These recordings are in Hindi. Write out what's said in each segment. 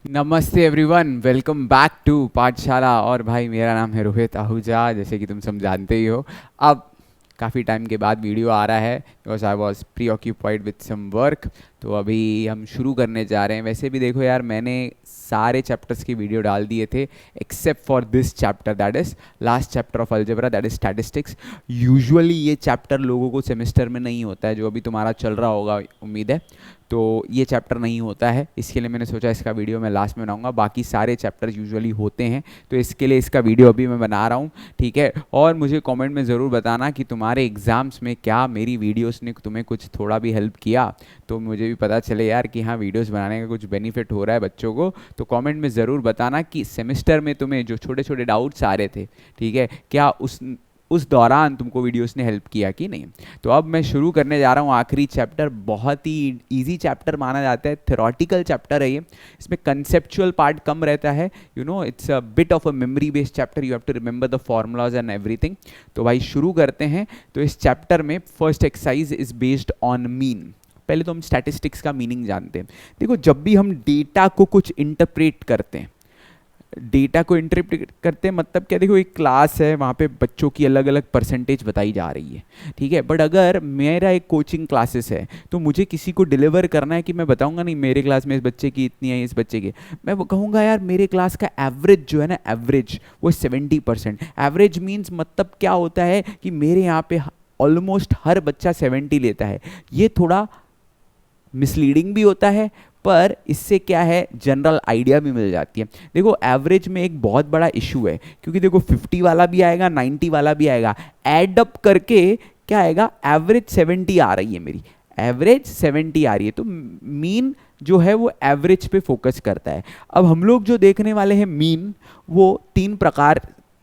नमस्ते एवरीवन, वेलकम बैक टू पाठशाला। और भाई मेरा नाम है रोहित आहूजा, जैसे कि तुम सब जानते ही हो। अब काफ़ी टाइम के बाद वीडियो आ रहा है because I was preoccupied with some work. तो अभी हम शुरू करने जा रहे हैं। वैसे भी देखो यार, मैंने सारे चैप्टर्स की वीडियो डाल दिए थे except for this chapter, that is last chapter of algebra, that is statistics. Usually ये चैप्टर लोगों को सेमेस्टर में नहीं होता है, जो अभी तुम्हारा चल रहा होगा उम्मीद है। तो ये चैप्टर नहीं होता है, इसके लिए मैंने सोचा इसका वीडियो मैं लास्ट में बनाऊंगा। बाकी सारे चैप्टर यूजुअली होते हैं, तो इसके लिए इसका वीडियो अभी मैं बना रहा हूँ, ठीक है। और मुझे कमेंट में ज़रूर बताना कि तुम्हारे एग्ज़ाम्स में क्या मेरी वीडियोस ने तुम्हें कुछ थोड़ा भी हेल्प किया, तो मुझे भी पता चले यार कि हाँ, वीडियोस बनाने का कुछ बेनिफिट हो रहा है बच्चों को। तो कमेंट में ज़रूर बताना कि सेमेस्टर में तुम्हें जो छोटे छोटे डाउट्स आ रहे थे, ठीक है, क्या उस दौरान तुमको वीडियोस ने हेल्प किया कि नहीं। तो अब मैं शुरू करने जा रहा हूँ आखिरी चैप्टर। बहुत ही इजी चैप्टर माना जाता है, थ्योरेटिकल चैप्टर है ये। इसमें कंसेप्चुअल पार्ट कम रहता है, you know it's a bit of a memory based chapter, you have to remember the formulas and everything. तो भाई शुरू करते हैं। तो इस चैप्टर में first exercise is based on mean. पहले तो हम स्टैटिस्टिक्स का मीनिंग जानते हैं। देखो, जब भी हम डेटा को कुछ इंटरप्रेट करते हैं, डेटा को इंटरप्रेट करते हैं मतलब क्या, देखो एक क्लास है, वहाँ पे बच्चों की अलग अलग परसेंटेज बताई जा रही है, ठीक है। बट अगर मेरा एक कोचिंग क्लासेस है, तो मुझे किसी को डिलीवर करना है कि मैं बताऊंगा नहीं मेरे क्लास में इस बच्चे की इतनी है, इस बच्चे की। मैं वो कहूँगा यार मेरे क्लास का एवरेज जो है ना, एवरेज वो 70%। एवरेज मीन्स मतलब क्या होता है कि मेरे यहाँ पे ऑलमोस्ट हर बच्चा 70 लेता है। ये थोड़ा मिसलीडिंग भी होता है, पर इससे क्या है, जनरल आइडिया भी मिल जाती है। देखो एवरेज में एक बहुत बड़ा इशू है, क्योंकि देखो 50 वाला भी आएगा, 90 वाला भी आएगा, एड अप करके क्या आएगा, एवरेज 70 आ रही है, मेरी एवरेज 70 आ रही है। तो मीन जो है वो एवरेज पे फोकस करता है। अब हम लोग जो देखने वाले हैं मीन, वो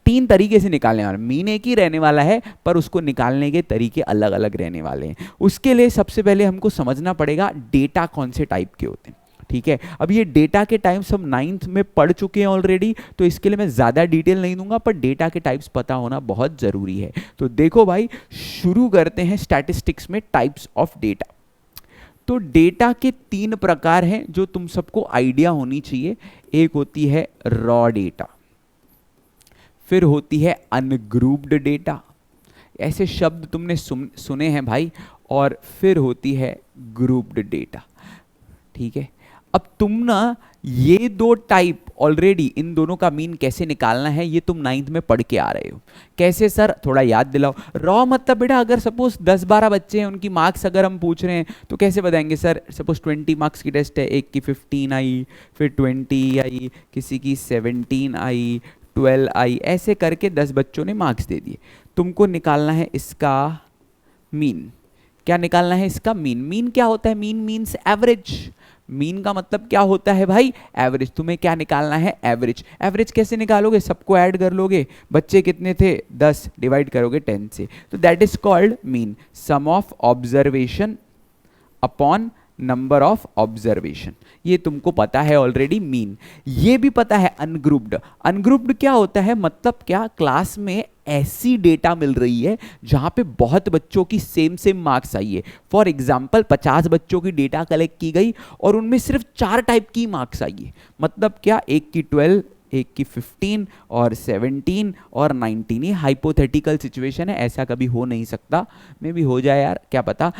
तीन तरीके से निकालने वाला। मीन एक ही रहने वाला है, पर उसको निकालने के तरीके अलग अलग रहने वाले हैं। उसके लिए सबसे पहले हमको समझना पड़ेगा डेटा कौन से टाइप के होते हैं, ठीक है। अब ये डेटा के टाइप्स हम 9th में पढ़ चुके हैं ऑलरेडी, तो इसके लिए मैं ज़्यादा डिटेल नहीं दूंगा, पर डेटा के टाइप्स पता होना बहुत ज़रूरी है। तो देखो भाई, शुरू करते हैं स्टैटिस्टिक्स में टाइप्स ऑफ डेटा। तो डेटा के 3 प्रकार हैं जो तुम सबको आइडिया होनी चाहिए। एक होती है रॉ डेटा, फिर होती है अनग्रुप्ड डेटा, ऐसे शब्द तुमने सुने हैं भाई, और फिर होती है ग्रुप्ड डेटा, ठीक है। अब तुम ना ये दो टाइप ऑलरेडी, इन दोनों का मीन कैसे निकालना है ये तुम 9th में पढ़ के आ रहे हो। कैसे सर, थोड़ा याद दिलाओ। रॉ मतलब बेटा, अगर सपोज 10-12 बच्चे हैं, उनकी मार्क्स अगर हम पूछ रहे हैं, तो कैसे बताएंगे सर। सपोज 20 मार्क्स की टेस्ट है, एक की 15 आई, फिर 20 आई, किसी की 17 आई, 12 आई, ऐसे करके 10 बच्चों ने मार्क्स दे दिए। तुमको निकालना है इसका मीन। क्या निकालना है इसका मीन। मीन क्या होता है, मीन मीन्स एवरेज। मीन का मतलब क्या होता है भाई, एवरेज। तुम्हें क्या निकालना है, एवरेज। एवरेज कैसे निकालोगे, सबको ऐड कर लोगे, बच्चे कितने थे 10, डिवाइड करोगे 10 से, तो that is called mean. Sum of observation upon number of observation, ये तुमको पता है ऑलरेडी मीन। ये भी पता है अनग्रुप्ड। अनग्रुप्ड क्या होता है, मतलब क्या, क्लास में ऐसी डेटा मिल रही है जहां पे बहुत बच्चों की सेम मार्क्स आई है। फॉर एग्जाम्पल 50 बच्चों की डेटा कलेक्ट की गई और उनमें सिर्फ 4 टाइप की मार्क्स आई है। मतलब क्या, एक की 12, एक की 15 और 17 और 19। ये हाइपोथेटिकल सिचुएशन है, ऐसा कभी हो नहीं सकता, मे भी हो जाए यार, क्या पता।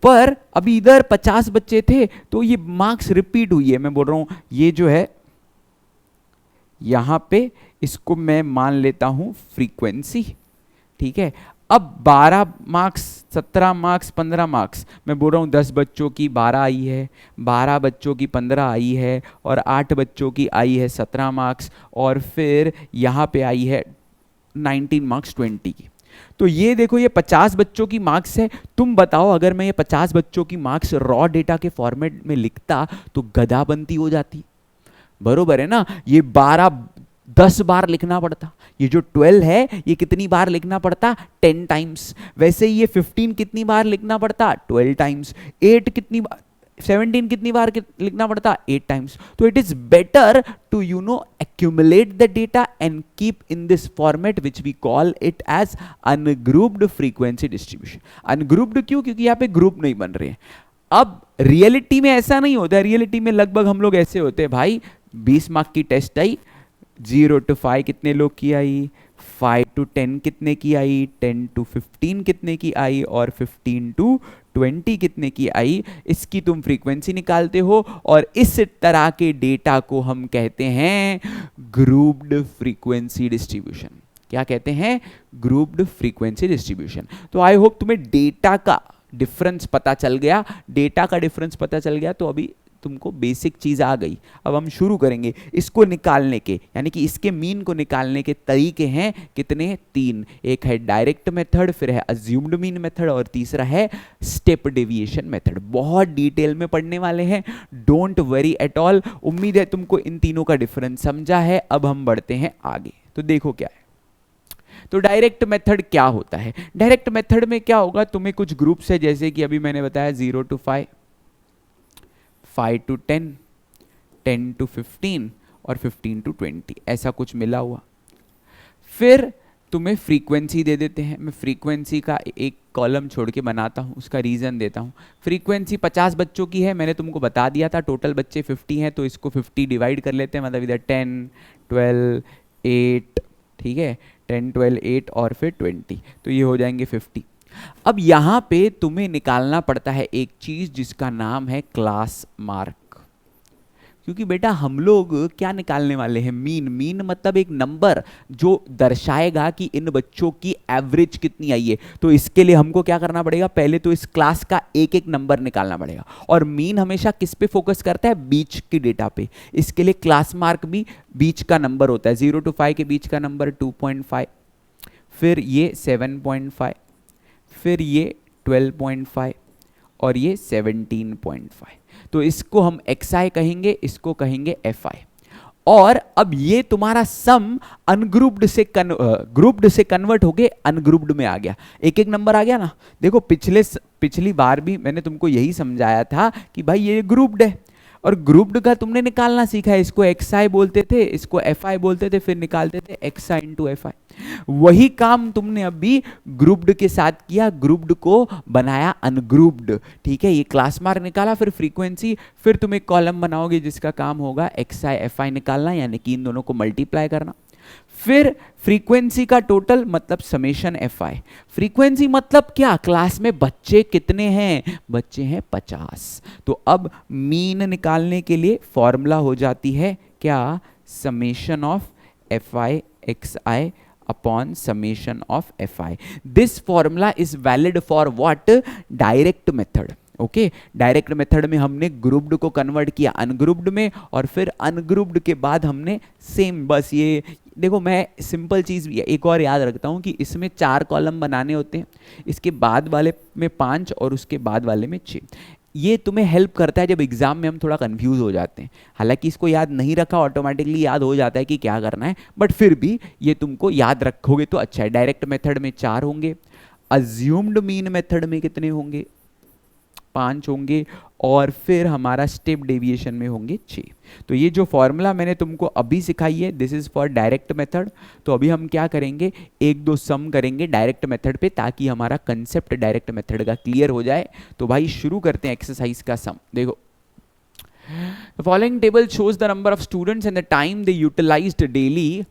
पर अभी इधर 50 बच्चे थे, तो ये मार्क्स रिपीट हुई है। मैं बोल रहा हूं ये जो है यहां पे, इसको मैं मान लेता हूं फ्रीक्वेंसी, ठीक है। अब 12 मार्क्स, 17 मार्क्स, 15 मार्क्स, मैं बोल रहा हूं 10 बच्चों की 12 आई है, 12 बच्चों की 15 आई है, और 8 बच्चों की आई है 17 मार्क्स, और फिर यहां पे आई है 19 मार्क्स 20 की। तो ये देखो, ये 50 बच्चों की मार्क्स है। तुम बताओ, अगर मैं ये 50 बच्चों की मार्क्स रॉ डेटा के फॉर्मेट में लिखता तो गधाबंदी हो जाती, बरोबर है ना। ये 10 बार लिखना पड़ता। ये जो 12 है, ये कितनी बार लिखना पड़ता, 10 टाइम्स। वैसे ही ये 15 कितनी बार लिखना पड़ता, 12 टाइम्स। 8 कितनी बार, 17 कितनी बार लिखना पड़ता, 8 टाइम्स। तो it is better to accumulate the data and keep in this format which we call it as ungrouped frequency distribution. ungrouped क्यों, क्योंकि यहाँ पे ग्रुप नहीं बन रहे हैं। अब रियलिटी में ऐसा नहीं होता है। रियलिटी में लगभग हम लोग ऐसे होते हैं भाई, 20 मार्क की टेस्ट आई, 0 to 5 कितने लोग की आई, 5 to 10 कितने की आई, 10 to 15 कितने की आई, और 15 to 20 कितने की आई, इसकी तुम फ्रीक्वेंसी निकालते हो। और इस तरह के डेटा को हम कहते हैं ग्रुप्ड फ्रीक्वेंसी डिस्ट्रीब्यूशन। क्या कहते हैं? Grouped frequency distribution. तो आई होप तुम्हें डेटा का डिफरेंस पता चल गया। डेटा का डिफरेंस पता चल गया तो अभी तुमको बेसिक चीज आ गई। अब हम शुरू करेंगे इसको निकालने के, यानी कि इसके मीन को निकालने के तरीके हैं कितने? 3। एक है डायरेक्ट मेथड, फिर है अज्यूम्ड मीन मेथड, और तीसरा है स्टेप डेविएशन मेथड। बहुत डिटेल में पढ़ने वाले हैं, डोंट वरी एट ऑल। उम्मीद है तुमको इन तीनों का डिफरेंस समझा है। अब हम बढ़ते हैं आगे, तो देखो क्या है। तो डायरेक्ट मेथड क्या होता है? डायरेक्ट मेथड में क्या होगा, तुम्हें कुछ ग्रुप्स है, जैसे कि अभी मैंने बताया 0 to 5, 5 to 10, 10 to 15 और 15 to 20, ऐसा कुछ मिला हुआ। फिर तुम्हें फ्रीक्वेंसी दे देते हैं। मैं फ्रीक्वेंसी का एक कॉलम छोड़ के बनाता हूँ, उसका रीज़न देता हूँ। फ्रीक्वेंसी 50 बच्चों की है, मैंने तुमको बता दिया था टोटल बच्चे 50 हैं, तो इसको 50 डिवाइड कर लेते हैं, मतलब इधर 10, 12, 8, ठीक है, 10, 12, 8 और फिर 20, तो ये हो जाएंगे 50। अब यहाँ पे तुम्हें निकालना पड़ता है एक चीज़ जिसका नाम है क्लास मार्क। क्योंकि बेटा हम लोग क्या निकालने वाले हैं? मीन। मीन मतलब एक नंबर जो दर्शाएगा कि इन बच्चों की एवरेज कितनी आई है। तो इसके लिए हमको क्या करना पड़ेगा? पहले तो इस क्लास का एक एक नंबर निकालना पड़ेगा। और मीन हमेशा किस पे फोकस करता है? बीच की डेटा पे। इसके लिए क्लास मार्क भी बीच का नंबर होता है। 0 to 5 के बीच का नंबर 2.5, फिर ये 7.5, फिर ये 12.5 और ये 17.5। तो इसको हम xi कहेंगे, इसको कहेंगे fi। और अब ये तुम्हारा सम अनग्रुप्ड से ग्रुप्ड से कन्वर्ट होके अनग्रुप्ड में आ गया। एक एक नंबर आ गया ना। देखो पिछली बार भी मैंने तुमको यही समझाया था कि भाई ये ग्रुप्ड है, और ग्रुप्ड का तुमने निकालना सीखा है। इसको xi बोलते थे, इसको fi बोलते थे, फिर निकालते थे xi इंटू fi। वही काम तुमने अभी ग्रुप्ड के साथ किया, ग्रुप्ड को बनाया अनग्रुप्ड। ठीक है, ये क्लास मार्क निकाला, फिर फ्रीक्वेंसी, फिर तुम एक कॉलम बनाओगे जिसका काम होगा xi fi निकालना, यानी कि इन दोनों को मल्टीप्लाई करना। फिर फ्रीक्वेंसी का टोटल मतलब समेशन fi। फ्रीक्वेंसी मतलब क्या? क्लास में बच्चे कितने हैं? बच्चे हैं 50। तो अब मीन निकालने के लिए फॉर्मूला हो जाती है क्या? Summation of fi xi upon summation of fi. This formula is valid for what? Direct method. Okay, direct method में हमने ग्रुप्ड को कन्वर्ट किया अनग्रुप्ड में, और फिर अनग्रुप्ड के बाद हमने सेम, बस ये देखो, मैं सिंपल चीज़ एक और याद रखता हूँ कि इसमें 4 कॉलम बनाने होते हैं, इसके बाद वाले में 5 और उसके बाद वाले में 6। ये तुम्हें हेल्प करता है जब एग्जाम में हम थोड़ा कंफ्यूज हो जाते हैं। हालांकि इसको याद नहीं रखा, ऑटोमेटिकली याद हो जाता है कि क्या करना है, बट फिर भी ये तुमको याद रखोगे तो अच्छा है। डायरेक्ट मेथड में 4 होंगे, अज्यूम्ड मीन मेथड में कितने होंगे? 5 होंगे, और फिर हमारा स्टेप डेविएशन में होंगे 6। तो ये जो फॉर्मूला मैंने तुमको अभी सिखाई है, this is for direct method. तो अभी हम क्या करेंगे? एक दो सम करेंगे डायरेक्ट मेथड पे, ताकि हमारा कंसेप्ट डायरेक्ट मेथड का क्लियर हो जाए। तो भाई शुरू करते हैं एक्सरसाइज का सम। देखो, the following table shows the number of students and the time they utilized daily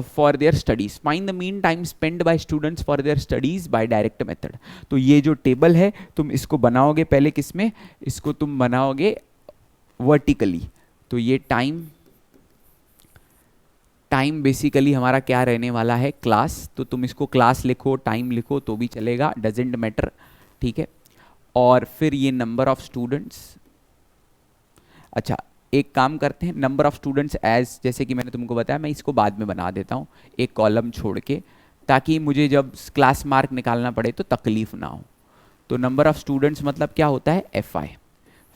for their studies. Find the mean time spent by students for their studies by direct method. तो ये जो टेबल है तुम इसको बनाओगे पहले किस में? इसको तुम बनाओगे वर्टिकली। तो ये टाइम बेसिकली हमारा क्या रहने वाला है? क्लास। तो तुम इसको क्लास लिखो, टाइम लिखो तो भी चलेगा, डजेंट मैटर, ठीक है। और फिर ये नंबर ऑफ स्टूडेंट्स। अच्छा, एक काम करते हैं, नंबर ऑफ स्टूडेंट्स एज, जैसे कि मैंने तुमको बताया, मैं इसको बाद में बना देता हूँ एक कॉलम छोड़ के, ताकि मुझे जब क्लास मार्क निकालना पड़े तो तकलीफ ना हो। तो नंबर ऑफ स्टूडेंट्स मतलब क्या होता है? fi।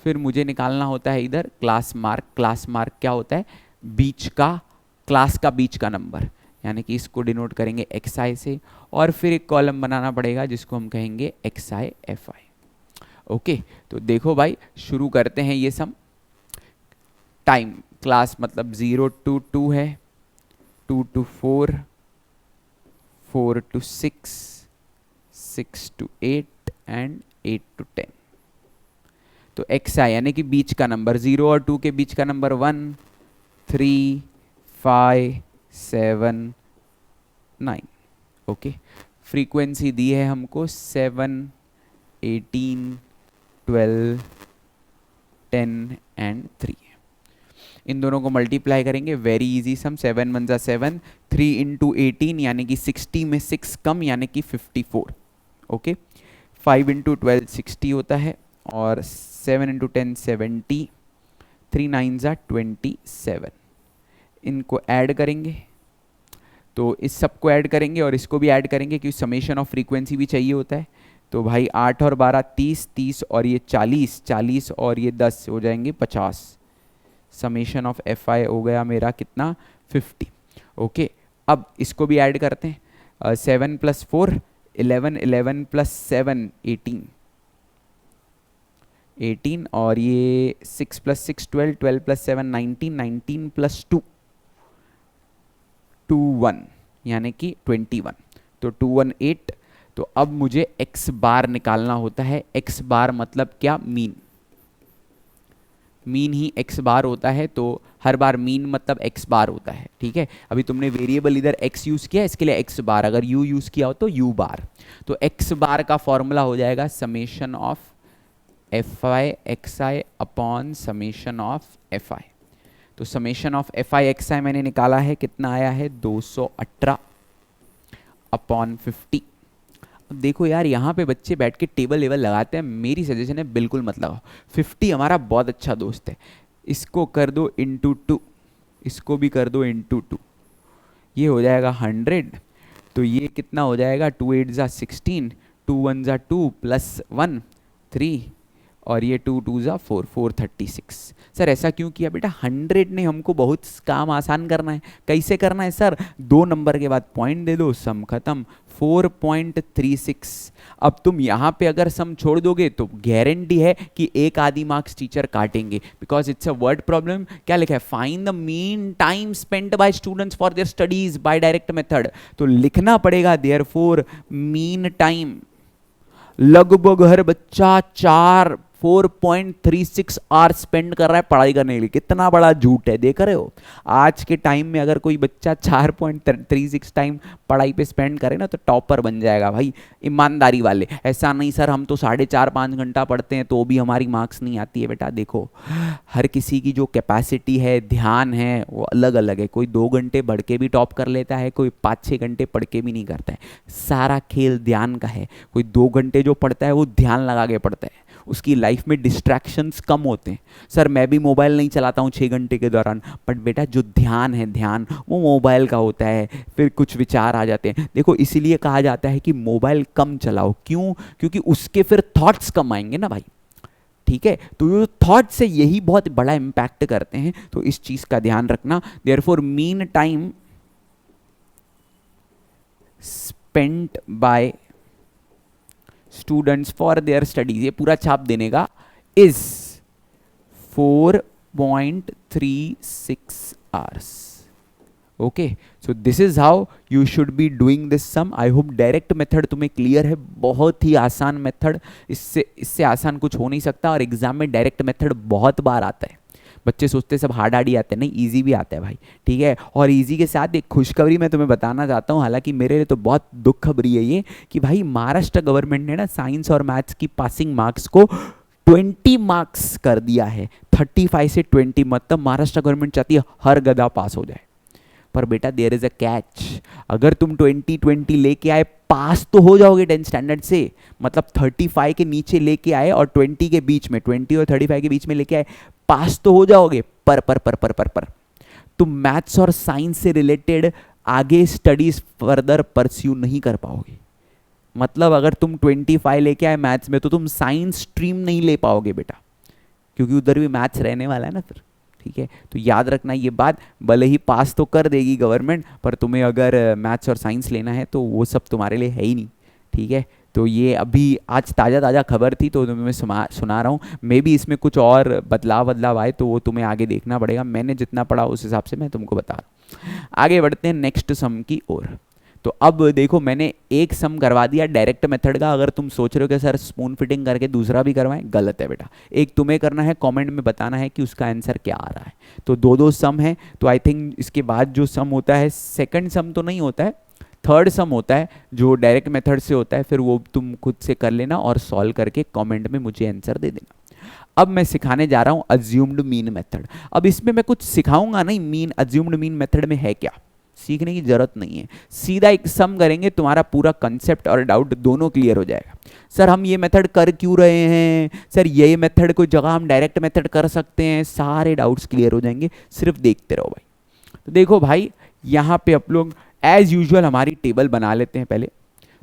फिर मुझे निकालना होता है इधर क्लास मार्क। क्लास मार्क क्या होता है? बीच का, क्लास का बीच का नंबर, यानी कि इसको डिनोट करेंगे xi से। और फिर एक कॉलम बनाना पड़ेगा जिसको हम कहेंगे xi fi। ओके, तो देखो भाई शुरू करते हैं ये सम। टाइम, क्लास मतलब 0 to 2 है, 2 to 4, 4 to 6, 6 to 8 and 8 to 10। तो xi यानी कि बीच का नंबर, 0 और 2 के बीच का नंबर 1, 3, 5, 7, 9। ओके, फ्रीक्वेंसी दी है हमको 7, 18, 12, 10 एंड 3। इन दोनों को मल्टीप्लाई करेंगे, वेरी इजी सम, 7 1 जा 7, 3 इंटू 18 यानी कि 60 में 6 कम यानी कि 54। ओके, 5 इंटू 12 60 होता है, और 7 इंटू 10 70, 3 9 जा 27। इनको ऐड करेंगे, तो इस सब को ऐड करेंगे और इसको भी ऐड करेंगे क्योंकि समेशन ऑफ फ्रीक्वेंसी भी चाहिए होता है। तो भाई 8 और 12 30, 30 और ये 40, 40 और ये 10 हो जाएंगे 50। समेशन ऑफ एफ आई हो गया मेरा कितना, 50। ओके, अब इसको भी ऐड करते हैं, 7 प्लस 4 11, 11 प्लस 7 18, 18 और ये 6 प्लस 6 12, 12 प्लस 7 19, 19 प्लस 2 21 यानी कि 21। तो 2 1 8। तो अब मुझे x बार निकालना होता है। x बार मतलब क्या, मीन। मीन ही x बार होता है, तो हर बार मीन मतलब x बार होता है। ठीक है, अभी तुमने वेरिएबल इधर x यूज़ किया, इसके लिए x बार, अगर u यूज़ किया हो तो u बार। तो x बार का फॉर्मूला हो जाएगा summation of F I X I upon summation of F I. तो summation of F I X I मैंने निकाला है, कितना आया है 218 अपॉन 50। अब देखो यार, यहाँ पे बच्चे बैठ के टेबल लेवल लगाते हैं, मेरी सजेशन है बिल्कुल मत लगाओ। 50 हमारा बहुत अच्छा दोस्त है, इसको कर दो इंटू 2, इसको भी कर दो इंटू 2, ये हो जाएगा 100। तो ये कितना हो जाएगा, 2 8 जा 16, 2 1 जा 2 प्लस 1 3, और ये 2 2 जा 4, 436। सर ऐसा क्यों किया बेटा, 100 ने हमको बहुत काम आसान करना है। कैसे करना है सर, 2 नंबर के बाद पॉइंट दे दो, सम खत्म, 4.36। अब तुम यहाँ पे अगर सम छोड़ दोगे तो गारंटी है कि एक आधी मार्क्स टीचर काटेंगे, because it's a word problem. क्या लिखा है, find the mean time spent by students for their studies by direct method. तो लिखना पड़ेगा देयरफॉर मीन टाइम, लगभग हर बच्चा 4.36 आवर स्पेंड कर रहा है पढ़ाई करने के लिए। कितना बड़ा झूठ है, देख रहे हो। आज के टाइम में अगर कोई बच्चा 4.36 टाइम पढ़ाई पे स्पेंड करे ना तो टॉपर बन जाएगा भाई, ईमानदारी वाले। ऐसा नहीं सर हम तो 4.5 घंटा पढ़ते हैं तो भी हमारी मार्क्स नहीं आती है। बेटा देखो, हर किसी की जो कैपेसिटी है, ध्यान है, वो अलग अलग है। कोई 2 घंटे पढ़ के भी टॉप कर लेता है, कोई 5-6 घंटे पढ़ के भी नहीं करता है। सारा खेल ध्यान का है। कोई 2 घंटे जो पढ़ता है वो ध्यान लगा के पढ़ता है, उसकी लाइफ में डिस्ट्रैक्शंस कम होते हैं। सर मैं भी मोबाइल नहीं चलाता हूँ 6 घंटे के दौरान, बट बेटा जो ध्यान है, ध्यान वो मोबाइल का होता है, फिर कुछ विचार आ जाते हैं। देखो इसीलिए कहा जाता है कि मोबाइल कम चलाओ। क्यों? क्योंकि उसके फिर थॉट्स कम आएंगे ना भाई। ठीक है, तो ये थॉट से यही बहुत बड़ा इम्पैक्ट करते हैं, तो इस चीज का ध्यान रखना। Therefore mean time spent by students for their studies, ये पूरा छाप देने का, is 4.36 hours. Okay, so this is how you should be doing this sum. I hope direct method तुम्हें क्लियर है, बहुत ही आसान मेथड, इससे आसान कुछ हो नहीं सकता। और एग्जाम में डायरेक्ट मेथड बहुत बार आता है। बच्चे सोचते सब हार्ड हार्ड ही आते हैं, नहीं इजी भी आता है भाई। ठीक है, और इजी के साथ एक खुशखबरी मैं तुम्हें बताना चाहता हूँ, हालांकि मेरे लिए तो बहुत दुख खबरी है ये, कि भाई महाराष्ट्र गवर्नमेंट ने ना साइंस और मैथ्स की पासिंग मार्क्स को 20 मार्क्स कर दिया है। 35 से 20, मतलब महाराष्ट्र गवर्नमेंट चाहती है हर गधा पास हो जाए। पर बेटा देयर इज अ कैच, अगर तुम 20 लेके आए पास तो हो जाओगे 10 स्टैंडर्ड से, मतलब 35 के नीचे लेके आए और 20 के बीच में, 20 और 35 के बीच में लेके आए, पास तो हो जाओगे। पर तुम मैथ्स और साइंस से रिलेटेड आगे स्टडीज फर्दर परस्यू नहीं कर पाओगे। मतलब अगर तुम 25 लेके आए मैथ्स में तो तुम साइंस स्ट्रीम नहीं ले पाओगे बेटा, क्योंकि उधर भी मैथ्स रहने वाला है ना फिर। ठीक है, तो याद रखना ये बात, भले ही पास तो कर देगी गवर्नमेंट, पर तुम्हें अगर मैथ्स और साइंस लेना है तो वो सब तुम्हारे लिए है ही नहीं। ठीक है, तो ये अभी आज ताज़ा खबर थी तो मैं सुना रहा हूँ। मे बी इसमें कुछ और बदलाव आए तो वो तुम्हें आगे देखना पड़ेगा। मैंने जितना पढ़ा उस हिसाब से मैं तुमको बता रहा हूँ। आगे बढ़ते हैं नेक्स्ट सम की ओर। तो अब देखो मैंने एक सम करवा दिया डायरेक्ट मेथड का। अगर तुम सोच रहे हो कि सर स्पून फिटिंग करके दूसरा भी करवाएं, गलत है बेटा। एक तुम्हें करना है, कमेंट में बताना है कि उसका आंसर क्या आ रहा है। तो दो दो सम है, तो आई थिंक इसके बाद जो सम होता है, सेकंड सम तो नहीं होता है, थर्ड सम होता है जो डायरेक्ट मेथड से होता है, फिर वो तुम खुद से कर लेना और सॉल्व करके कमेंट में मुझे आंसर दे देना। अब मैं सिखाने जा रहा हूं अज्यूम्ड मीन मेथड। अब इसमें मैं कुछ सिखाऊंगा नहीं, मीन अज्यूम्ड मीन मेथड में है क्या, सीखने की जरूरत नहीं है। सीधा एक सम करेंगे, तुम्हारा पूरा कंसेप्ट और डाउट दोनों क्लियर हो जाएगा। सर हम ये मेथड कर क्यों रहे हैं, सर ये मेथड को जगह हम डायरेक्ट मेथड कर सकते हैं, सारे डाउट्स क्लियर हो जाएंगे, सिर्फ देखते रहो भाई। तो देखो भाई, यहाँ पे आप लोग एज यूजुअल हमारी टेबल बना लेते हैं पहले।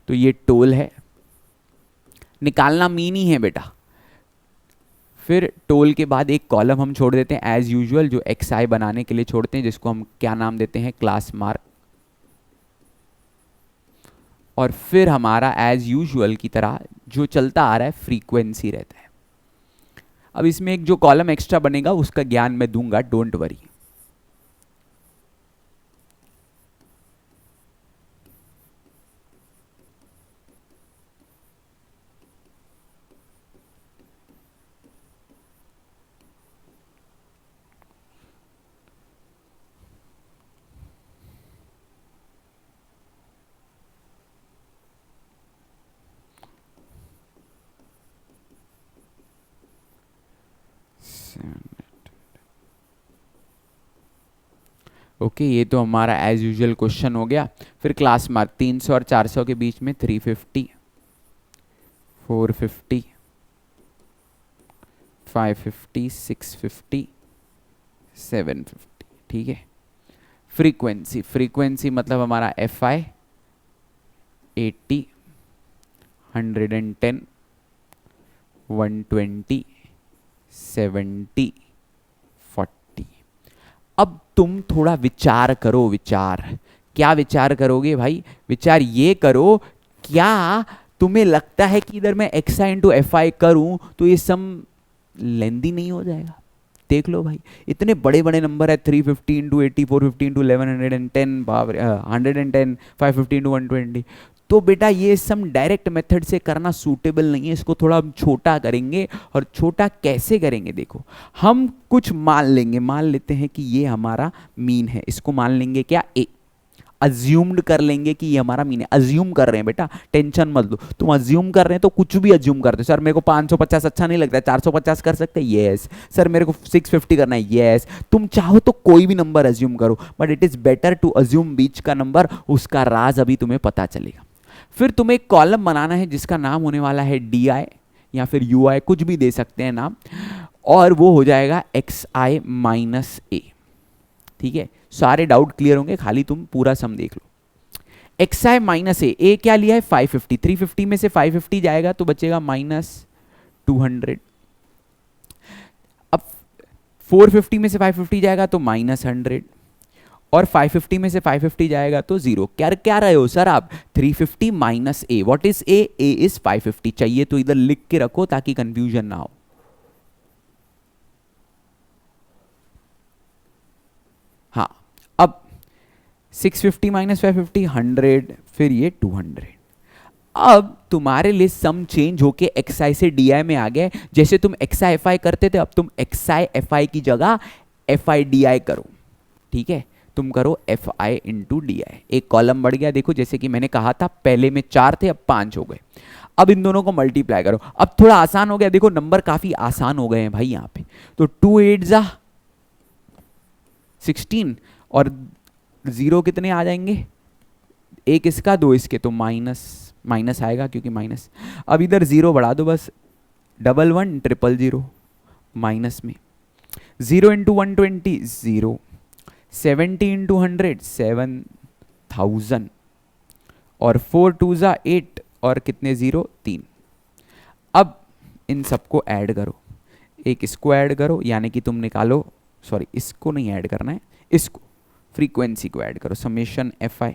तो ये टोल है, निकालना मीन ही है बेटा। फिर टोल के बाद एक कॉलम हम छोड़ देते हैं एज यूजुअल, जो एक्सआई बनाने के लिए छोड़ते हैं, जिसको हम क्या नाम देते हैं, क्लास मार्क। और फिर हमारा एज यूजुअल की तरह जो चलता आ रहा है फ्रीक्वेंसी रहता है। अब इसमें एक जो कॉलम एक्स्ट्रा बनेगा उसका ज्ञान मैं दूंगा, डोंट वरी। ओके, ये तो हमारा एज यूजुअल क्वेश्चन हो गया। फिर क्लास मार्क 300 और 400 के बीच में 350, 450, 550, 650, 750, ठीक है। फ्रीक्वेंसी, फ्रीक्वेंसी मतलब हमारा एफ आई 80, 110, 120, 70, 40। अब तुम थोड़ा विचार करो, विचार क्या विचार करोगे भाई, विचार ये करो, क्या तुम्हें लगता है कि इधर मैं x I into F I करूं तो ये सम लेंदी नहीं हो जाएगा? देख लो भाई, इतने बड़े बड़े नंबर है, 350 इंटू 80, 450 इंटू 1110, 110, 550 इंटू 120। तो बेटा ये सम डायरेक्ट मेथड से करना सूटेबल नहीं है, इसको थोड़ा हम छोटा करेंगे। और छोटा कैसे करेंगे, देखो हम कुछ मान लेंगे, मान लेते हैं कि ये हमारा मीन है, इसको मान लेंगे क्या, ए। अज्यूम्ड कर लेंगे कि ये हमारा मीन है, अज्यूम कर रहे हैं बेटा, टेंशन मत लो। तुम अज्यूम कर रहे हैं तो कुछ भी अज्यूम करते हो। सर मेरे को 550 अच्छा नहीं लगता है, 450 कर सकते हैं, यस। सर मेरे को 650 करना है, यस। तुम चाहो तो कोई भी नंबर अज्यूम करो, but it is better to assume बीच का नंबर, उसका राज अभी तुम्हें पता चलेगा। फिर तुम्हें एक कॉलम बनाना है जिसका नाम होने वाला है डी आई या फिर यू आई, कुछ भी दे सकते हैं नाम, और वो हो जाएगा एक्स आई माइनस ए, ठीक है। सारे डाउट क्लियर होंगे, खाली तुम पूरा सम देख लो। एक्स आई माइनस ए क्या लिया है, 550, 350 में से 550 जाएगा तो बचेगा माइनस 200। अब 450 में से 550 जाएगा तो माइनस 100, और 550 में से 550 जाएगा तो 0। क्या रहे हो सर आप, 350 minus A, what is a is 550। चाहिए तो इधर लिख के रखो ताकि कंफ्यूजन ना हो। हाँ, अब 650 माइनस 550 100, फिर ये 200। अब तुम्हारे लिए सम चेंज होके एक्स आई से डी आई में आ गया। जैसे तुम एक्स आई एफ आई करते थे, अब तुम एक्स आई एफ आई की जगह एफ आई डी आई करो, ठीक है। तुम करो F I into D I, एक कॉलम बढ़ गया। देखो जैसे कि मैंने कहा था, पहले में 4 थे, अब 5 हो गए। अब इन दोनों को मल्टीप्लाई करो, अब थोड़ा आसान हो गया। देखो नंबर काफी आसान हो गए हैं भाई यहाँ पे। तो 2 8 जा 16, और 0 कितने आ जाएंगे, एक इसका 2 इसके, तो माइनस आएगा क्योंकि माइनस। अब इधर 0 बढ़ा दो बस, 11 000 माइनस में। 0 इंटू 120 0, 70 इंटू 100 7000, और 4 2 जा 8, और कितने 0 3। अब इन सबको ऐड करो, एक इसको ऐड करो, यानी कि तुम निकालो, सॉरी इसको नहीं ऐड करना है, इसको फ्रीक्वेंसी को ऐड करो, समेशन एफ आई।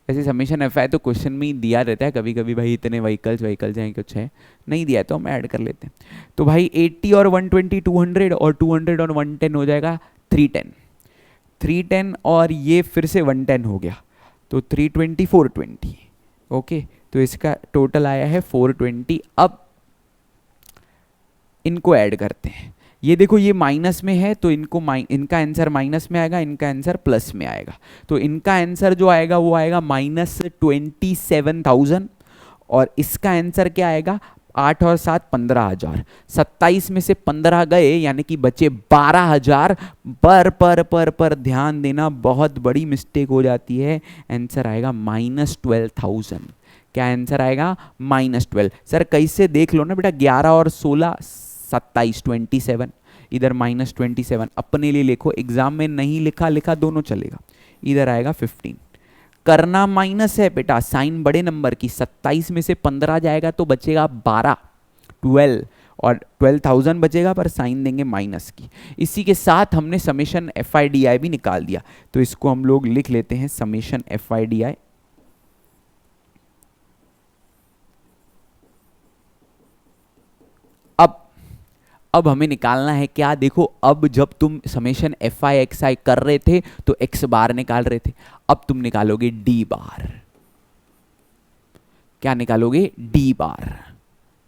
ऐसे समेशन एफ आई तो क्वेश्चन में ही दिया रहता है कभी कभी भाई, इतने व्हीकल्स हैं, कुछ है नहीं दिया है तो हम ऐड कर लेते हैं। तो भाई 80 और 120 200, और 200 और 110 हो जाएगा 310, 310, और ये फिर से 110 हो गया। तो 320 420, ओके। तो इसका टोटल आया है 420। अब इनको ऐड करते हैं। ये देखो ये माइनस में है तो इनका आंसर माइनस में आएगा, इनका आंसर प्लस में आएगा। तो इनका आंसर जो आएगा वो आएगा -27,000 और इसका आंसर क्या आएगा 8 और 7 15,000। 27 में से 15 गए यानी कि बचे 12,000। पर ध्यान देना, बहुत बड़ी मिस्टेक हो जाती है। आंसर आएगा -12,000। क्या आंसर आएगा -12। सर कैसे, देख लो ना बेटा, 11 और 16 27 27, इधर -27 अपने लिए लिखो, एग्जाम में नहीं लिखा दोनों चलेगा। इधर आएगा 15, करना माइनस है बेटा, साइन बड़े नंबर की। 27 में से 15 जाएगा तो बचेगा 12 12 और 12,000 बचेगा, पर साइन देंगे माइनस की। इसी के साथ हमने समेशन FIDI भी निकाल दिया, तो इसको हम लोग लिख लेते हैं समेशन FIDI। अब हमें निकालना है क्या, देखो अब जब तुम समेशन FI कर रहे थे तो x बार निकाल रहे थे, अब तुम निकालोगे d बार। क्या निकालोगे d बार।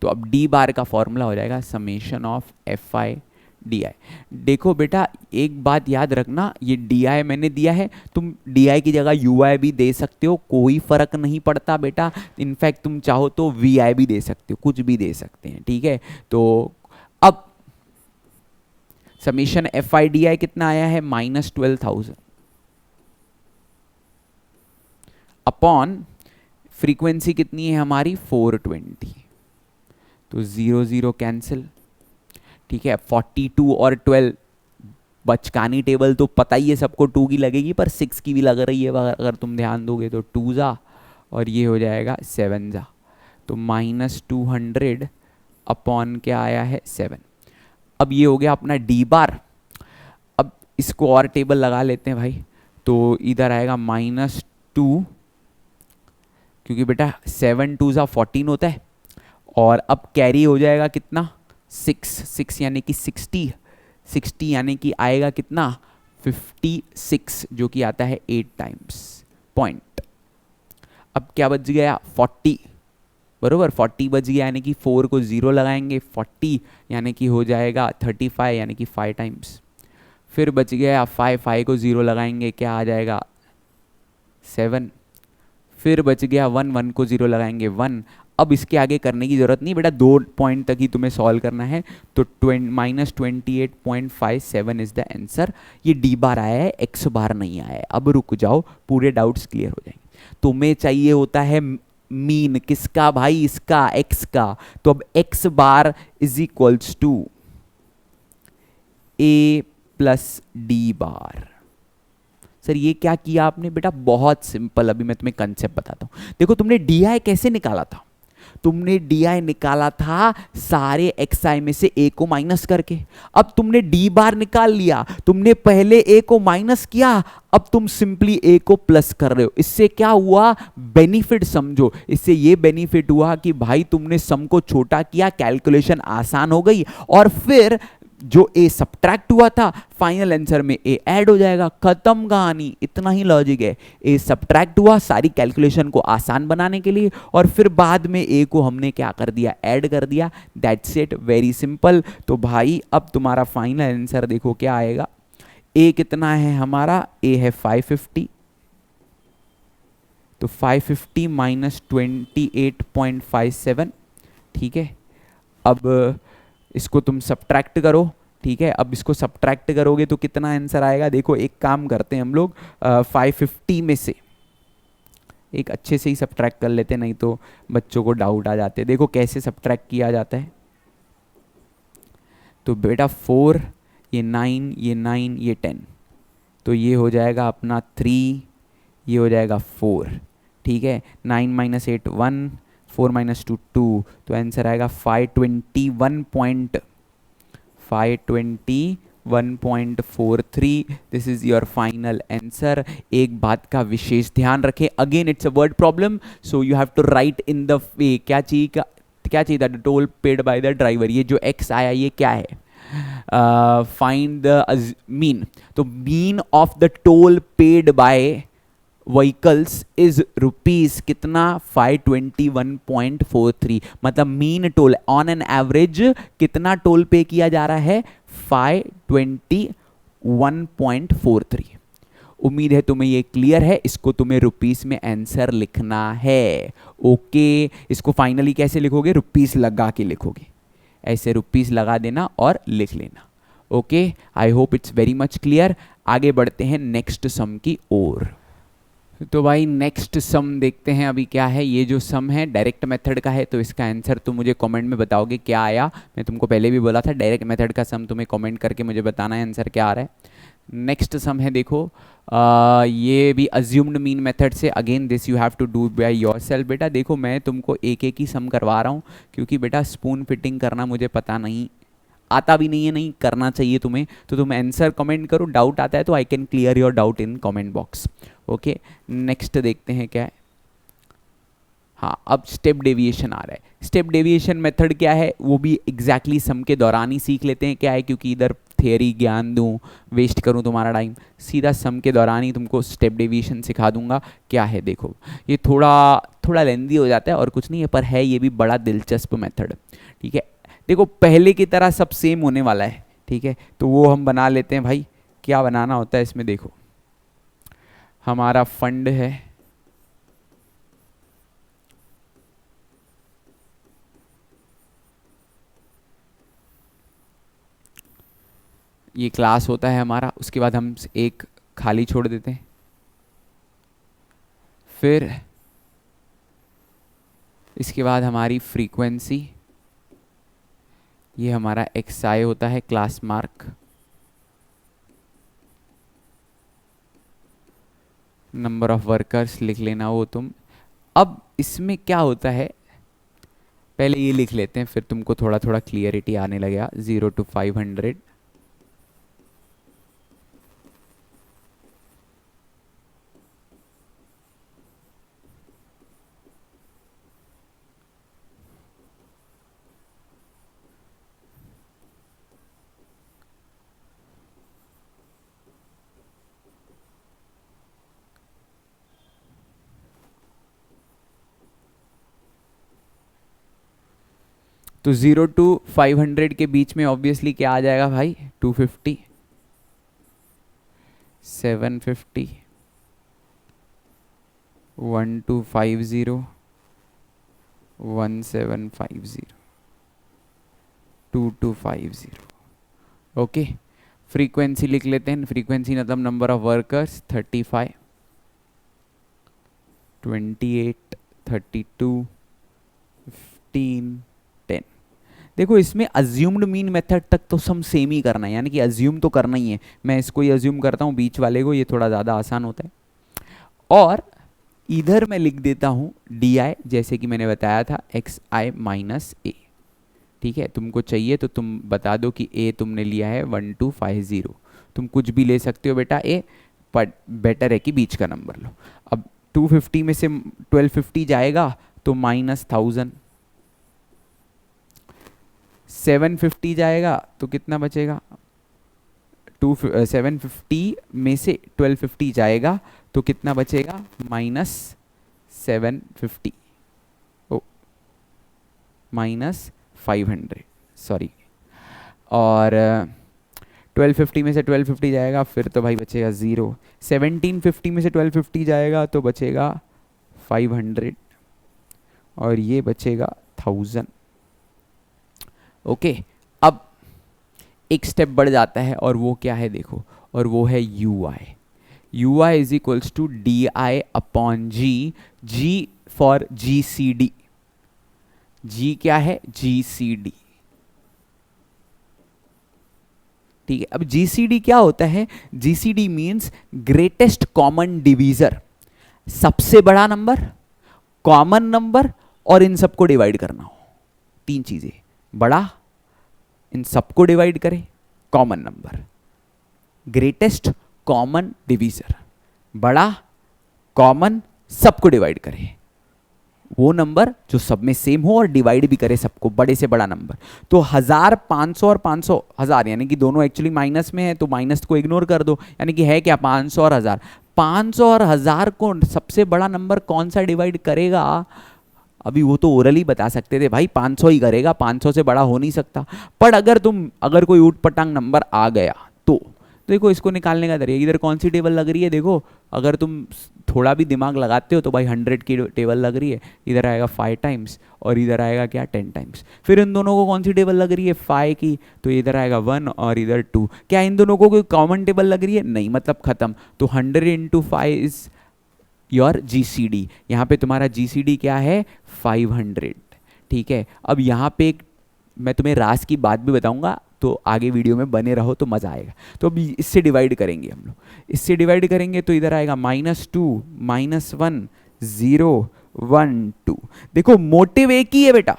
तो अब d बार का फॉर्मूला हो जाएगा समेशन ऑफ FIDI। देखो बेटा एक बात याद रखना, ये DI मैंने दिया है, तुम DI की जगह UI भी दे सकते हो, कोई फर्क नहीं पड़ता बेटा। इनफैक्ट तुम चाहो तो VI भी दे सकते हो, कुछ भी दे सकते हैं, ठीक है। तो अब समेशन FIDI कितना आया है -12,000 अपॉन फ्रीक्वेंसी कितनी है हमारी 420, तो 0 0 कैंसिल, ठीक है। 42 और 12 बचकानी टेबल तो पता ही है सबको, 2 की लगेगी पर 6 की भी लग रही है अगर तुम ध्यान दोगे तो। 2 जा और ये हो जाएगा 7 जा, तो -200 अपॉन क्या आया है 7। अब ये हो गया अपना d बार। अब इसको और टेबल लगा लेते हैं भाई, तो इधर आएगा -2, क्योंकि बेटा 7 2 14 होता है, और अब कैरी हो जाएगा कितना 6 यानी कि 60 यानी कि आएगा कितना 56, जो कि आता है 8 टाइम्स पॉइंट। अब क्या बच गया 40, बरोबर 40 बच गया, यानी कि 4 को 0 लगाएंगे, 40 यानी कि हो जाएगा 35 यानी कि 5 टाइम्स। फिर बच गया 5 को 0 लगाएंगे, क्या आ जाएगा 7। फिर बच गया 1 को 0 लगाएंगे 1। अब इसके आगे करने की जरूरत नहीं बेटा, 2 पॉइंट तक ही तुम्हें सॉल्व करना है, तो -28.57 इज द आंसर। ये d बार आया है, x बार नहीं आया है। अब रुक जाओ, पूरे डाउट्स क्लियर हो जाएंगे। तुम्हें चाहिए होता है मीन किसका भाई, इसका x का। तो अब x bar is equals to a plus D bar. Sir ये क्या किया आपने बेटा, बहुत सिंपल, अभी मैं तुम्हें कंसेप्ट बताता हूं। देखो तुमने DI कैसे निकाला था, तुमने DI निकाला था सारे xi में से a को माइनस करके। अब तुमने d बार निकाल लिया, तुमने पहले a को माइनस किया, अब तुम सिंपली a को प्लस कर रहे हो। इससे क्या हुआ, बेनिफिट समझो। इससे ये बेनिफिट हुआ कि भाई तुमने सम को छोटा किया, कैलकुलेशन आसान हो गई, और फिर जो a सब्ट्रैक्ट हुआ था फाइनल आंसर में a ऐड हो जाएगा। खत्म कहानी, इतना ही लॉजिक है। a सब्ट्रैक्ट हुआ सारी कैलकुलेशन को आसान बनाने के लिए, और फिर बाद में a को हमने क्या कर दिया, ऐड कर दिया। That's it, very simple. तो भाई अब तुम्हारा फाइनल आंसर देखो क्या आएगा। a कितना है हमारा, a है 550, तो 550 माइनस 28.57, ठीक है। अब इसको तुम सब्ट्रैक्ट करो, ठीक है। अब इसको सब्ट्रैक्ट करोगे तो कितना आंसर आएगा, देखो एक काम करते हैं हम लोग, 550 में से एक अच्छे से ही सब्ट्रैक्ट कर लेते हैं, नहीं तो बच्चों को डाउट आ जाते हैं। देखो कैसे सब्ट्रैक्ट किया जाता है। तो बेटा 4, ये 9, ये 9, ये 10, तो ये हो जाएगा अपना 3, ये हो जाएगा 4, ठीक है। 9 माइनस 8 1, 4 माइनस 2 2, तो आंसर आएगा 521.43। This is your final answer. एक बात का विशेष ध्यान रखें, again it's a word problem, so you have to write in the way. क्या चाहिए था, toll paid by the driver. ये जो x आया ये क्या है, फाइंड द मीन। तो mean of the toll paid by vehicles is rupees कितना 521.43, मतलब mean toll on an average कितना टोल पे किया जा रहा है 521.43। उम्मीद है तुम्हें ये क्लियर है। इसको तुम्हें रुपीस में आंसर लिखना है। ओके, इसको फाइनली कैसे लिखोगे, रुपीस लगा के लिखोगे, ऐसे रुपीस लगा देना और लिख लेना। Okay, I hope it's very much clear. आगे बढ़ते हैं नेक्स्ट सम की ओर। तो भाई नेक्स्ट सम देखते हैं अभी क्या है। ये जो सम है डायरेक्ट मेथड का है, तो इसका आंसर तुम मुझे कमेंट में बताओगे क्या आया। मैं तुमको पहले भी बोला था डायरेक्ट मेथड का सम तुम्हें कमेंट करके मुझे बताना है आंसर क्या आ रहा है। नेक्स्ट सम है देखो, ये भी अज्यूम्ड मीन मेथड से। Again this you have to do by yourself. बेटा देखो मैं तुमको एक एक ही सम करवा रहा हूँ, क्योंकि बेटा स्पून फिटिंग करना मुझे पता नहीं, आता भी नहीं है, नहीं करना चाहिए तुम्हें। तो तुम आंसर कमेंट करो, डाउट आता है तो I can clear your doubt in comment box. Okay, next देखते हैं क्या है। हाँ, अब स्टेप डेविएशन आ रहा है। स्टेप डेविएशन मेथड क्या है वो भी एग्जैक्टली सम के दौरान ही सीख लेते हैं। क्या है, क्योंकि इधर थियरी ज्ञान दूँ, वेस्ट करूँ तुम्हारा टाइम, सीधा सम के दौरान ही तुमको स्टेप डेविएशन सिखा दूंगा। क्या है देखो, ये थोड़ा लेंदी हो जाता है और कुछ नहीं है, पर है ये भी बड़ा दिलचस्प मेथड। ठीक है, देखो पहले की तरह सब सेम होने वाला है। ठीक है, तो वो हम बना लेते हैं भाई। क्या बनाना होता है इसमें, देखो हमारा फंड है, ये क्लास होता है हमारा, उसके बाद हम एक खाली छोड़ देते हैं, फिर इसके बाद हमारी फ्रीक्वेंसी, ये हमारा xi होता है, class mark, number of workers लिख लेना वो तुम। अब इसमें क्या होता है, पहले ये लिख लेते हैं, फिर तुमको थोड़ा थोड़ा क्लियरिटी आने लगेगा। 0 to 500, तो 0 to 500 के बीच में ऑब्वियसली क्या आ जाएगा भाई, 250, 750, 1250, 1750, 2250। ओके, फ्रीक्वेंसी लिख लेते हैं। फ्रीक्वेंसी मतलब नंबर ऑफ वर्कर्स 35, 28, 32, 15, 10। देखो इसमें अज्यूम्ड मीन मेथड तक तो सम सेम ही करना है, यानी कि अज्यूम तो करना ही है। मैं इसको ही अज्यूम करता हूँ, बीच वाले को, ये थोड़ा ज़्यादा आसान होता है। और इधर मैं लिख देता हूँ डी आई, जैसे कि मैंने बताया था XI माइनस ए। ठीक है, तुमको चाहिए तो तुम बता दो कि ए तुमने लिया है 1250। तुम कुछ भी ले सकते हो बेटा ए, पर बेटर है कि बीच का नंबर लो। अब 250 में से 1250 जाएगा तो -1000, 750 जाएगा तो कितना बचेगा, 750 में से 1250 जाएगा तो कितना बचेगा, -750, ओ -500, सॉरी। और 1250 में से 1250 जाएगा फिर तो भाई बचेगा 0। 1750 में से 1250 जाएगा तो बचेगा 500, और ये बचेगा 1000। ओके, अब एक स्टेप बढ़ जाता है, और वो क्या है देखो, और वो है UI is equals to DI upon G, G for GCD। G क्या है, GCD। ठीक है, अब GCD क्या होता है, GCD means greatest common divisor, सबसे बड़ा नंबर, कॉमन नंबर, और इन सबको डिवाइड करना हो। तीन चीजें, बड़ा, इन सबको डिवाइड करे, common number, greatest common divisor, बड़ा, कॉमन, सबको डिवाइड करे, वो नंबर जो सब में सेम हो और डिवाइड भी करे सबको, बड़े से बड़ा नंबर। तो 1000, 500 और 500, 1000 यानी कि दोनों एक्चुअली माइनस में है, तो माइनस को इग्नोर कर दो, यानी कि है क्या 500 और 1000। 500 और 1000 को सबसे बड़ा नंबर कौन सा डिवाइड करेगा, अभी वो तो ओरली बता सकते थे भाई 500 ही करेगा, 500 से बड़ा हो नहीं सकता। पर अगर कोई ऊट पटांग नंबर आ गया तो देखो इसको निकालने का तरीका, इधर कौन सी टेबल लग रही है, देखो अगर तुम थोड़ा भी दिमाग लगाते हो तो भाई 100 की टेबल लग रही है, इधर आएगा 5 टाइम्स और इधर आएगा क्या 10 टाइम्स। फिर इन दोनों को कौन सी टेबल लग रही है 5 की, तो इधर आएगा 1 और इधर 2। क्या इन दोनों को कोई कॉमन टेबल लग रही है, नहीं, मतलब खत्म। तो 100 इंटू 5 इज योर जीसीडी, यहाँ पे तुम्हारा जीसीडी क्या है 500, ठीक है। अब यहाँ पे एक मैं तुम्हें रास की बात भी बताऊंगा, तो आगे वीडियो में बने रहो तो मज़ा आएगा। तो अभी इससे डिवाइड करेंगे हम लोग, इससे डिवाइड करेंगे तो इधर आएगा -2 -1 0 1 2। देखो मोटिव एक ही है बेटा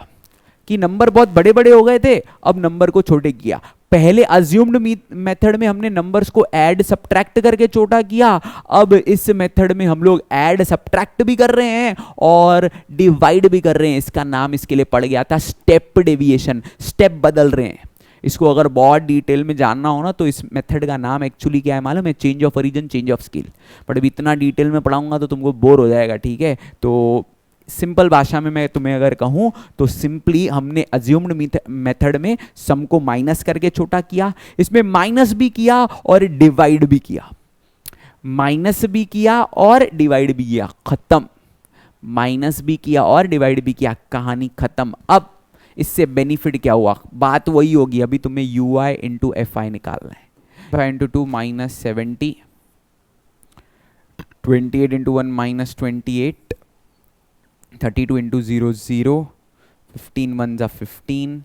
कि नंबर बहुत बड़े बड़े हो गए थे, अब नंबर को छोटे किया। पहले अज्यूम्ड मेथड में हमने नंबर्स को ऐड सब्ट्रैक्ट करके छोटा किया, अब इस मेथड में हम लोग ऐड सब्ट्रैक्ट भी कर रहे हैं और डिवाइड भी कर रहे हैं। इसका नाम इसके लिए पड़ गया था स्टेप डेविएशन, स्टेप बदल रहे हैं। इसको अगर बहुत डिटेल में जानना हो ना तो इस मेथड का नाम एक्चुअली क्या है मालूम है, change of origin change of scale. But अभी इतना डिटेल में पढ़ाऊंगा तो तुमको बोर हो जाएगा, ठीक है। तो सिंपल भाषा में मैं तुम्हें अगर कहूं तो सिंपली हमने अज्यूम्ड मेथड में सम को माइनस करके छोटा किया, इसमें माइनस भी किया और डिवाइड भी किया, माइनस भी किया और डिवाइड भी किया, खत्म। माइनस भी किया और डिवाइड भी किया, कहानी खत्म। अब इससे बेनिफिट क्या हुआ, बात वही होगी, अभी तुम्हें you I into F I निकालना है। 5 इंटू 2 -70, 28 इंटू 1 -28, 32 इंटू 0 0, 15 1 जा 15,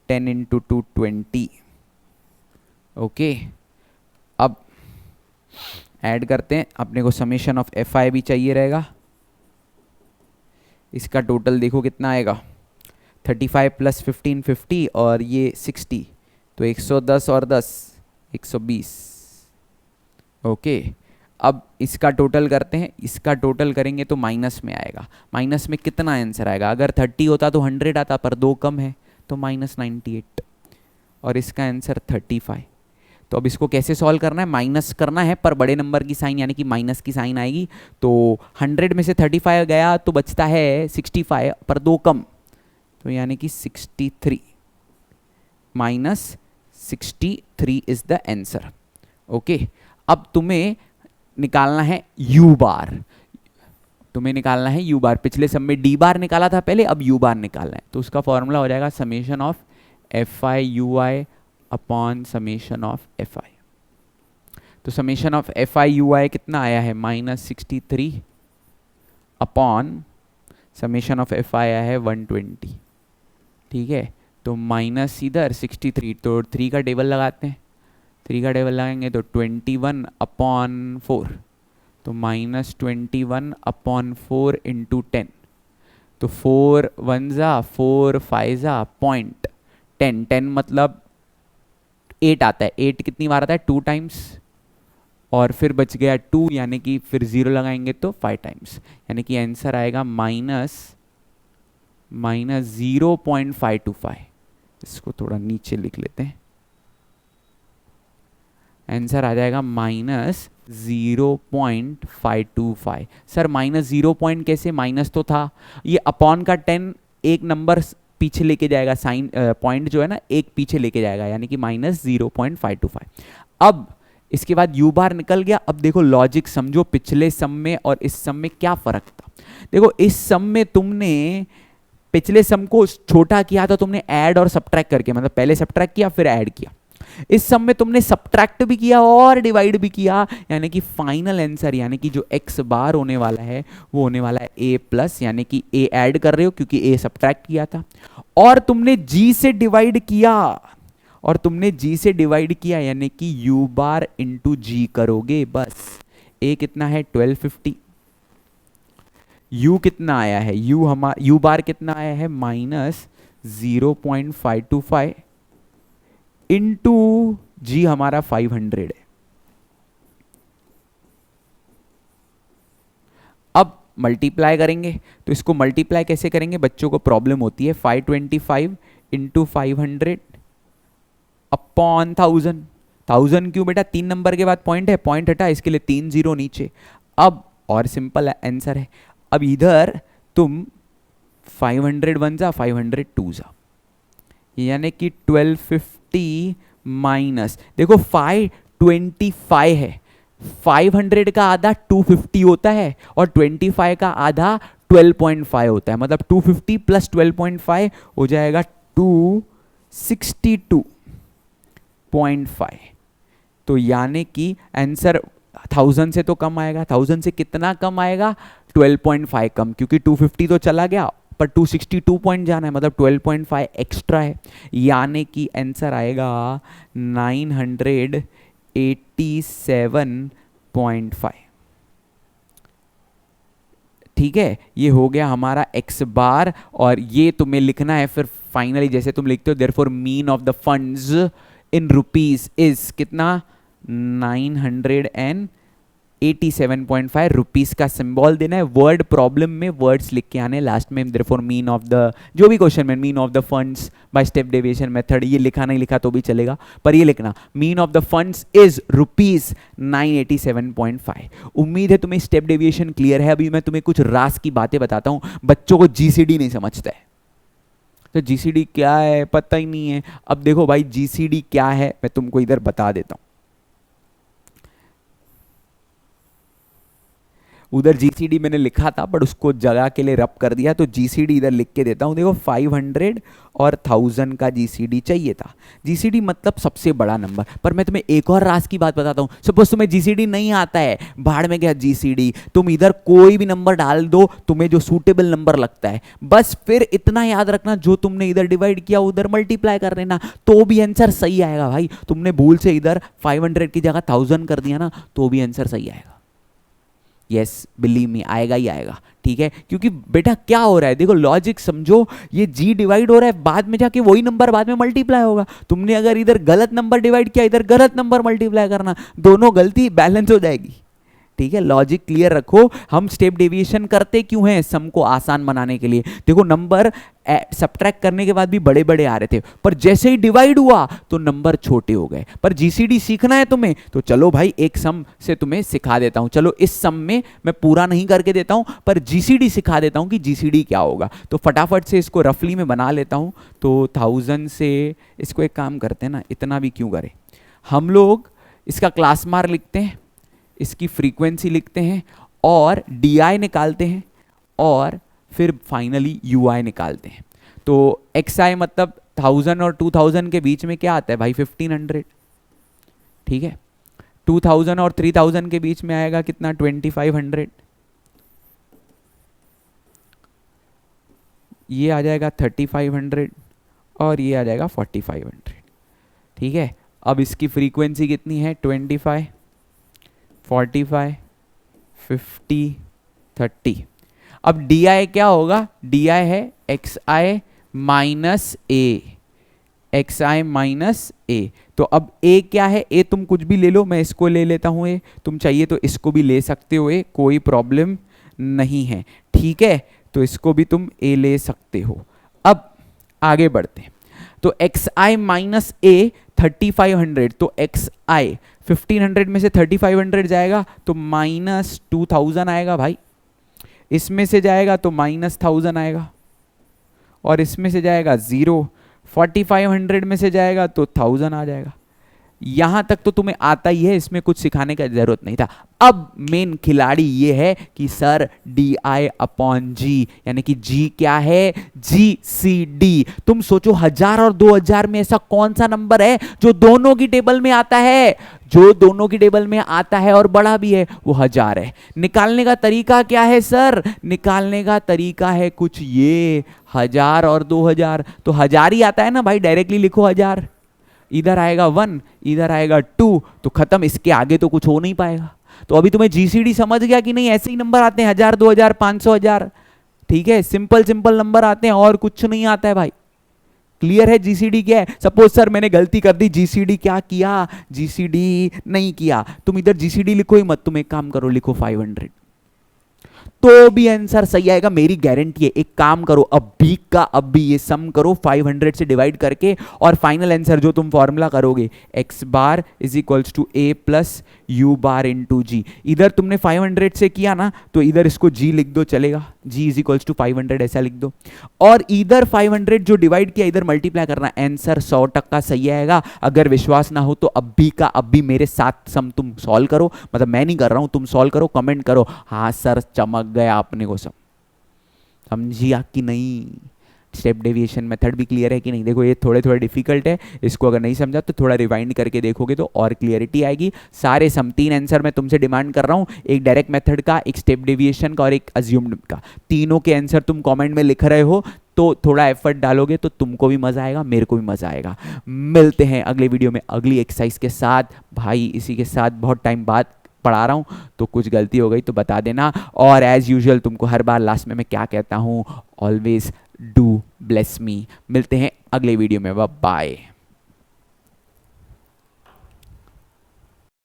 10 इंटू 2 20। ओके, अब ऐड करते हैं, अपने को समेशन ऑफ एफ आई भी चाहिए रहेगा। इसका टोटल देखो कितना आएगा, 35 प्लस 15 50 और ये 60, तो 110 और 10 120। ओके, अब इसका टोटल करते हैं, इसका टोटल करेंगे तो माइनस में आएगा। माइनस में कितना आंसर आएगा, अगर 30 होता तो 100 आता, पर 2 कम है तो -98 और इसका आंसर 35। तो अब इसको कैसे सॉल्व करना है, माइनस करना है पर बड़े नंबर की साइन यानी कि माइनस की साइन आएगी। तो 100 में से 35 गया तो बचता है 65 पर 2 कम, तो यानी कि 63 -63 इज द आंसर। ओके, अब तुम्हें निकालना है यू बार, तुम्हें निकालना है यू बार। पिछले सब में डी बार निकाला था पहले, अब यू बार निकालना है। तो उसका फॉर्मूला हो जाएगा summation of F I U I upon summation of F I. तो summation of F I U I कितना आया है -63 upon summation of F I आया है 120, ठीक है। तो माइनस इधर 63, तो 3 का टेबल लगाते हैं, 3 का टेबल लगाएंगे तो 21 अपॉन 4, तो -21 अपॉन 4 इंटू 10, तो 4 1 जा 4 5 जा पॉइंट 10, 10 मतलब 8 आता है, 8 कितनी बार आता है 2 टाइम्स, और फिर बच गया 2 यानी कि फिर 0 लगाएंगे तो 5 टाइम्स, यानी कि आंसर आएगा -0.525। इसको थोड़ा नीचे लिख लेते हैं, आंसर आ जाएगा -0.525। सर -0 कैसे, माइनस तो था, ये अपॉन का 10 एक नंबर पीछे लेके जाएगा, साइन पॉइंट जो है ना एक पीछे लेके जाएगा, यानी कि -0.525। अब इसके बाद यू बार निकल गया। अब देखो लॉजिक समझो, पिछले सम में और इस सम में क्या फर्क था। देखो इस सम में तुमने पिछले सम को छोटा किया था, तुमने ऐड और सब्ट्रैक्ट करके, मतलब पहले सब्ट्रैक्ट किया फिर ऐड किया। इस सम में तुमने सब्ट्रैक्ट भी किया और डिवाइड भी किया, यानी कि फाइनल आंसर यानी कि जो एक्स बार होने वाला है वो होने वाला है ए प्लस, यानी कि ए ऐड कर रहे हो क्योंकि ए सब्ट्रैक्ट किया था, और तुमने जी से डिवाइड किया, और तुमने जी से डिवाइड किया यानी कि यू बार इंटू जी करोगे बस। ए कितना है 1250, यू कितना आया है, यू बार कितना आया है -0.525 इंटू जी हमारा 500 है। अब मल्टीप्लाई करेंगे, तो इसको मल्टीप्लाई कैसे करेंगे, बच्चों को प्रॉब्लम होती है। 525 इंटू 500 अपॉन 1000, 1000 क्यों बेटा, 3 नंबर के बाद पॉइंट है, पॉइंट हटा, इसके लिए 3 जीरो नीचे। अब और सिंपल आंसर है, अब इधर तुम 500 वन जा 500 टू जा, यानी कि 1250 माइनस, देखो 525 है, 500 का आधा 250 होता है और 25 का आधा 12.5 होता है, मतलब 250 प्लस 12.5 हो जाएगा 262.5। तो यानी कि आंसर 1000 से तो कम आएगा, 1000 से कितना कम आएगा, 12.5 कम, क्योंकि 250 तो चला गया पर 262 पॉइंट जाना है, मतलब 12.5 एक्स्ट्रा है, यानी कि आंसर आएगा 987.5। ठीक है, ये हो गया हमारा x बार, और ये तुम्हें लिखना है फिर फाइनली जैसे तुम लिखते हो, therefore mean of the funds in rupees is कितना, 987.5 रुपीज का सिंबल देना है। वर्ड प्रॉब्लम में वर्ड्स लिख के आने लास्ट में, देयरफॉर मीन ऑफ द, जो भी क्वेश्चन में mean of the funds by step deviation method, ये लिखा नहीं लिखा तो भी चलेगा, पर ये लिखना mean of the funds is rupees 987.5। उम्मीद है तुम्हें स्टेप डेविएशन क्लियर है। अभी मैं तुम्हें कुछ रास की बातें बताता हूं, बच्चों को जीसीडी नहीं समझता है, तो जीसीडी क्या है पता ही नहीं है। अब देखो भाई जीसीडी क्या है मैं तुमको इधर बता देता हूं, उधर जीसीडी मैंने लिखा था पर उसको जगह के लिए रब कर दिया, तो जीसीडी इधर लिख के देता हूं। देखो 500 और 1000 का जीसीडी चाहिए था, जीसीडी मतलब सबसे बड़ा नंबर। पर मैं तुम्हें एक और राज की बात बताता हूं, सपोज तुम्हें जीसीडी नहीं आता है, भाड़ में गया जीसीडी, तुम इधर कोई भी नंबर डाल दो, तुम्हें जो सूटेबल नंबर लगता है, बस फिर इतना याद रखना जो तुमने इधर डिवाइड किया उधर मल्टीप्लाई कर लेना, तो भी आंसर सही आएगा। भाई तुमने भूल से इधर 500 की जगह 1000 कर दिया ना, तो भी आंसर सही आएगा। यस बिलीव मी, आएगा ही आएगा, ठीक है। क्योंकि बेटा क्या हो रहा है, देखो लॉजिक समझो, ये जी डिवाइड हो रहा है, बाद में जाके वही नंबर बाद में मल्टीप्लाई होगा। तुमने अगर इधर गलत नंबर डिवाइड किया, इधर गलत नंबर मल्टीप्लाई करना, दोनों गलती बैलेंस हो जाएगी, ठीक है। लॉजिक क्लियर रखो। हम स्टेप डेविएशन करते क्यों हैं, सम को आसान बनाने के लिए। देखो नंबर सब्ट्रैक्ट करने के बाद भी बड़े बड़े आ रहे थे, पर जैसे ही डिवाइड हुआ तो नंबर छोटे हो गए। पर जीसीडी सीखना है तुम्हें, तो चलो भाई एक सम से तुम्हें सिखा देता हूं। चलो इस सम में मैं पूरा नहीं करके देता हूं, पर जीसीडी सिखा देता हूं कि जीसीडी क्या होगा। तो फटाफट से इसको रफली में बना लेता हूं। तो 1000 से इसको एक काम करते हैं ना, इतना भी क्यों करें, हम लोग इसका क्लास मार लिखते हैं, इसकी फ्रीक्वेंसी लिखते हैं और डी निकालते हैं, और फिर फाइनली यू निकालते हैं। तो एक्स आई मतलब 1000 और 2000 के बीच में क्या आता है भाई, 1500, ठीक है। 2000 और 3000 के बीच में आएगा कितना, 2500, ये आ जाएगा 3500 और ये आ जाएगा 4500, ठीक है। अब इसकी फ्रीक्वेंसी कितनी है, 25, 45, 50, 30। अब डी आई क्या होगा, डी आई है एक्स आई माइनस ए, एक्स आई माइनस ए। तो अब ए क्या है, ए तुम कुछ भी ले लो, मैं इसको ले लेता हूं ए, तुम चाहिए तो इसको भी ले सकते हो, ए कोई प्रॉब्लम नहीं है, ठीक है। तो इसको भी तुम ए ले सकते हो। अब आगे बढ़ते हैं, तो एक्स आई माइनस ए 3500, तो एक्स आई 1500 में से 3500 जाएगा तो माइनस 2000 आएगा भाई, इसमें से जाएगा तो माइनस 1000 आएगा, और इसमें से जाएगा 0, 4500 में से जाएगा तो 1000 आ जाएगा। यहां तक तो तुम्हें आता ही है, इसमें कुछ सिखाने का जरूरत नहीं था। अब मेन खिलाड़ी ये है कि सर डी आई अपॉन जी, यानी कि जी क्या है, जी सी डी। तुम सोचो 1000 और 2000 में ऐसा कौन सा नंबर है जो दोनों की टेबल में आता है, जो दोनों की टेबल में आता है और बड़ा भी है, वो 1000 है। निकालने का तरीका क्या है सर, निकालने का तरीका है कुछ ये, 1000 और 2000, तो 1000 ही आता है ना भाई, डायरेक्टली लिखो 1000, इधर आएगा 1, इधर आएगा 2, तो खत्म, इसके आगे तो कुछ हो नहीं पाएगा। तो अभी तुम्हें जीसीडी समझ गया कि नहीं, ऐसे ही नंबर आते हैं 1000, 2000, 500, 1000, ठीक है। सिंपल सिंपल नंबर आते हैं और कुछ नहीं आता है भाई। क्लियर है जीसीडी क्या है। सपोज सर मैंने गलती कर दी, जीसीडी क्या किया, जीसीडी नहीं किया, तुम इधर जीसीडी लिखो ही मत, तुम एक काम करो लिखो 500। तो भी आंसर सही आएगा, मेरी गारंटी है। एक काम करो, अभी का अभी ये सम करो 500 से डिवाइड करके, और फाइनल आंसर जो तुम फॉर्मूला करोगे x bar is equals to a plus U bar into G. इधर तुमने 500 से किया ना, तो इधर इसको g लिख दो, चलेगा, g इज इक्वल्स टू 500 ऐसा लिख दो, और इधर 500 जो डिवाइड किया इधर मल्टीप्लाई करना, आंसर 100% सही आएगा। अगर विश्वास ना हो तो अभी का अभी मेरे साथ सम तुम सॉल्व करो, मतलब मैं नहीं कर रहा हूं, तुम सॉल्व करो, कमेंट करो, हाँ सर चमक गया आपने को, सब समझिया कि नहीं। स्टेप डेविएशन मेथड भी क्लियर है कि नहीं? देखो ये थोड़े थोड़े डिफिकल्ट है, इसको अगर नहीं समझा तो थोड़ा रिवाइंड करके देखोगे तो और क्लियरिटी आएगी। सारे सम 3 आंसर मैं तुमसे डिमांड कर रहा हूँ, एक डायरेक्ट मेथड का, एक स्टेप डेविएशन का और एक अज्यूम्ड का। तीनों के आंसर तुम कमेंट में लिख रहे हो तो थोड़ा एफर्ट डालोगे तो तुमको भी मजा आएगा, मेरे को भी मजा आएगा। मिलते हैं अगले वीडियो में अगली एक्सरसाइज के साथ। भाई इसी के साथ बहुत टाइम बाद पढ़ा रहा हूँ, तो कुछ गलती हो गई तो बता देना। और एज यूजुअल तुमको हर बार लास्ट में मैं क्या कहता हूँ, ऑलवेज डू ब्लेस मी। मिलते हैं अगले वीडियो में, बाय।